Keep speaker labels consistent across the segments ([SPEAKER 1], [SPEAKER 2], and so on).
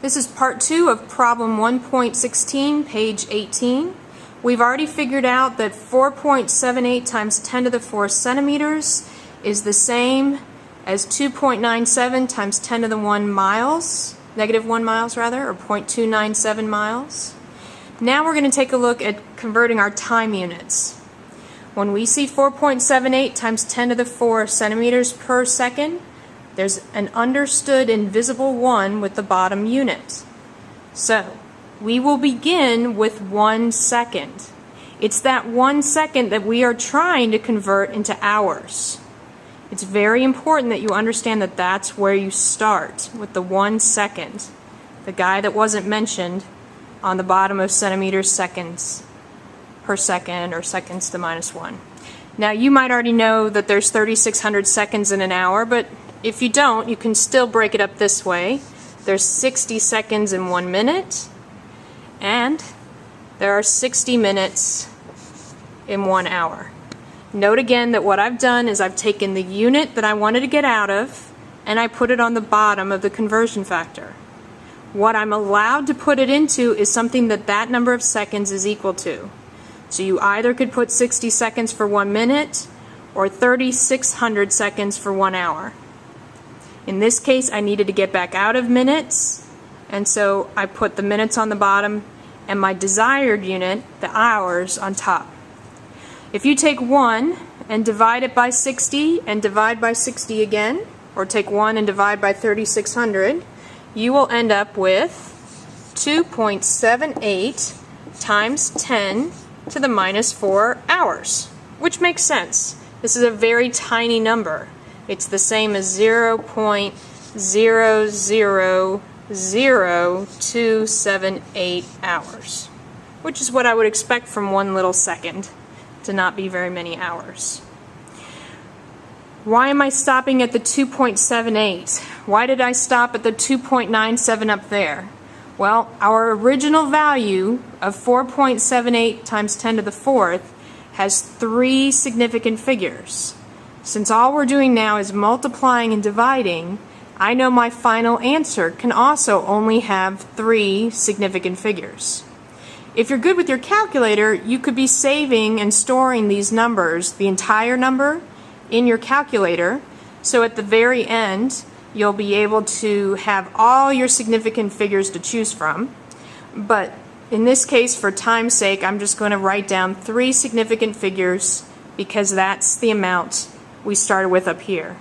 [SPEAKER 1] This is part 2 of problem 1.16, page 18. We've already figured out that 4.78 times 10 to the 4 centimeters is the same as 2.97 times 10 to the 1 miles, negative 1 miles rather, or 0.297 miles. Now we're going to take a look at converting our time units. When we see 4.78 times 10 to the 4 centimeters per second, there's an understood invisible 1 with the bottom unit. So, we will begin with 1 second. It's that 1 second that we are trying to convert into hours. It's very important that you understand that that's where you start, with the 1 second. The guy that wasn't mentioned on the bottom of centimeters seconds per second, or seconds to minus 1. Now you might already know that there's 3,600 seconds in an hour, but if you don't, you can still break it up this way. There's 60 seconds in 1 minute, and there are 60 minutes in 1 hour. Note again that what I've done is I've taken the unit that I wanted to get out of, and I put it on the bottom of the conversion factor. What I'm allowed to put it into is something that that number of seconds is equal to. So you either could put 60 seconds for 1 minute, or 3,600 seconds for 1 hour. In this case, I needed to get back out of minutes, and so I put the minutes on the bottom and my desired unit, the hours, on top. If you take 1 and divide it by 60 and divide by 60 again, or take 1 and divide by 3,600, you will end up with 2.78 times 10 to the minus 4 hours, which makes sense. This is a very tiny number. It's the same as 0.000278 hours, which is what I would expect from 1 little second to not be very many hours. Why am I stopping at the 2.78? Why did I stop at the 2.97 up there? Well, our original value of 4.78 times 10 to the 4th has 3 significant figures. Since all we're doing now is multiplying and dividing, I know my final answer can also only have 3 significant figures. If you're good with your calculator, you could be saving and storing these numbers, the entire number, in your calculator, so at the very end you'll be able to have all your significant figures to choose from. But in this case, for time's sake, I'm just going to write down 3 significant figures because that's the amount we started with up here.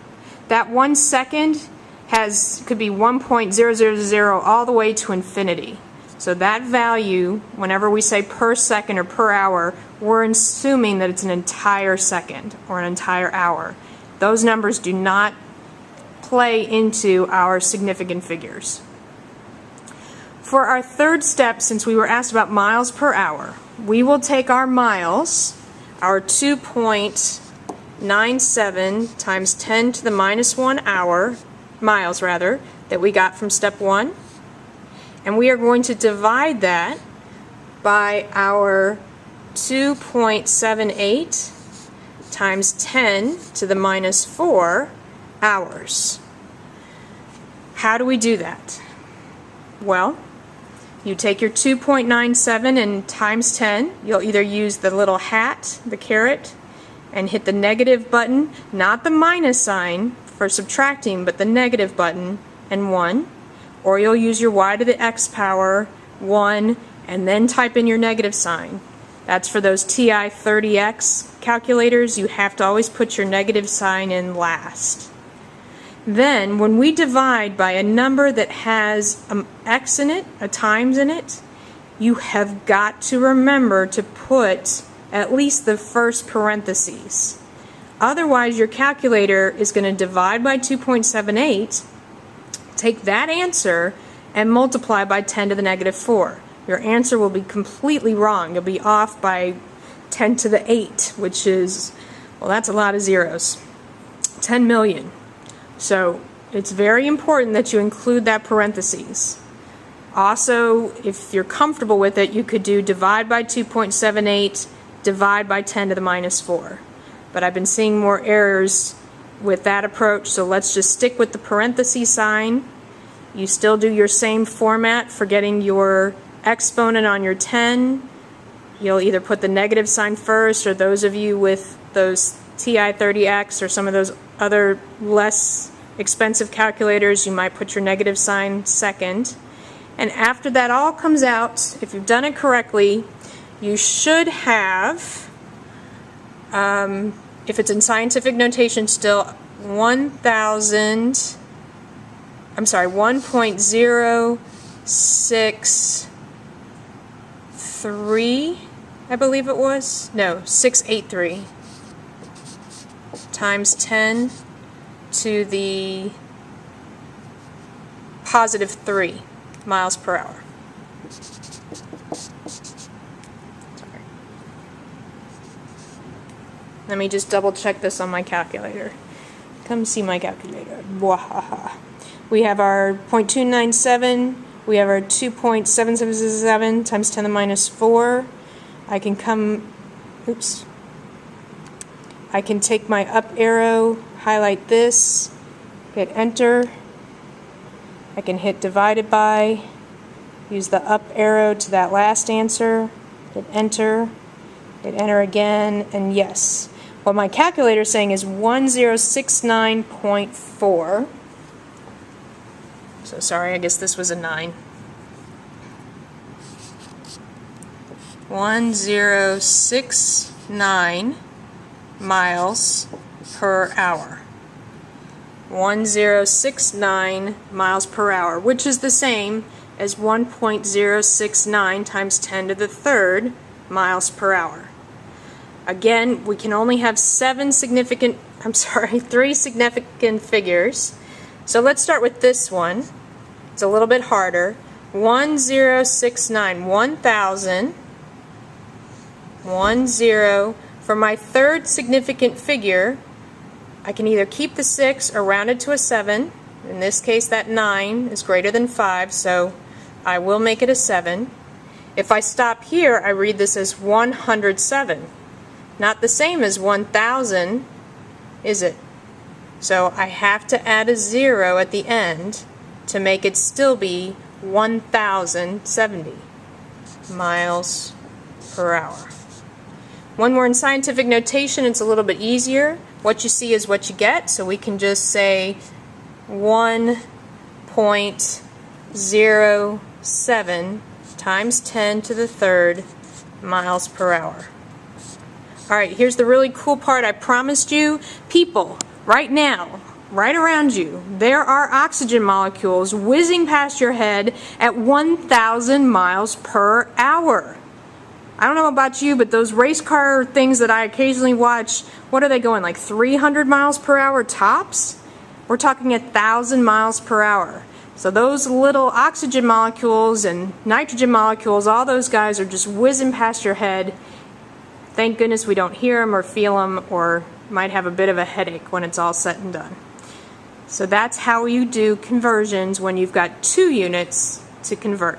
[SPEAKER 1] That 1 second could be 1.000 all the way to infinity. So that value, whenever we say per second or per hour, we're assuming that it's an entire second or an entire hour. Those numbers do not play into our significant figures. For our third step, since we were asked about miles per hour, we will take our miles, our 2.97 times 10 to the minus 1 miles rather, that we got from step 1, and we are going to divide that by our 2.78 times 10 to the minus 4 hours. How do we do that? Well, you take your 2.97 and times 10. You'll either use the little hat, the caret, and hit the negative button, not the minus sign for subtracting, but the negative button and 1. Or you'll use your y to the x power 1 and then type in your negative sign. That's for those TI 30X calculators. You have to always put your negative sign in last. Then, when we divide by a number that has an x in it, a times in it, you have got to remember to put at least the first parentheses. Otherwise, your calculator is going to divide by 2.78, take that answer, and multiply by 10 to the negative 4. Your answer will be completely wrong. You'll be off by 10 to the 8, which is, well, that's a lot of zeros. 10 million. So it's very important that you include that parentheses. Also, if you're comfortable with it, you could do divide by 2.78, divide by 10 to the minus 4. But I've been seeing more errors with that approach, so let's just stick with the parenthesis sign You still do your same format for getting your exponent on your 10. You'll either put the negative sign first, or those of you with those TI-30X or some of those other less expensive calculators, you might put your negative sign second. And after that all comes out, if you've done it correctly, you should have, if it's in scientific notation still, 1,063, I believe it was. No, 683 times 10 to the positive 3 miles per hour. Sorry. Let me just double check this on my calculator. Come see my calculator. Wahaha. We have our 0.297, we have our 2.777 times 10 to the minus 4. I can I can take my up arrow, highlight this, hit enter. I can hit divided by, use the up arrow to that last answer, hit enter again, and yes. What my calculator is saying is 1069.4. So sorry, I guess this was a 9. 1069 miles per hour. 1069 miles per hour, which is the same as 1.069 times 10 to the third miles per hour. Again, we can only have 3 significant figures. So let's start with this one. It's a little bit harder. 1069, 1,000, 10. For my third significant figure, I can either keep the 6 or round it to a 7. In this case, that 9 is greater than 5, so I will make it a 7. If I stop here, I read this as 107. Not the same as 1,000, is it? So I have to add a 0 at the end to make it still be 1,070 miles per hour. When we're in scientific notation, it's a little bit easier. What you see is what you get, so we can just say 1.07 times 10 to the third miles per hour. Alright, here's the really cool part I promised you. People, right now, right around you, there are oxygen molecules whizzing past your head at 1,000 miles per hour. I don't know about you, but those race car things that I occasionally watch, what are they going, like 300 miles per hour tops? We're talking 1,000 miles per hour. So those little oxygen molecules and nitrogen molecules, all those guys are just whizzing past your head. Thank goodness we don't hear them or feel them, or might have a bit of a headache when it's all said and done. So that's how you do conversions when you've got 2 units to convert.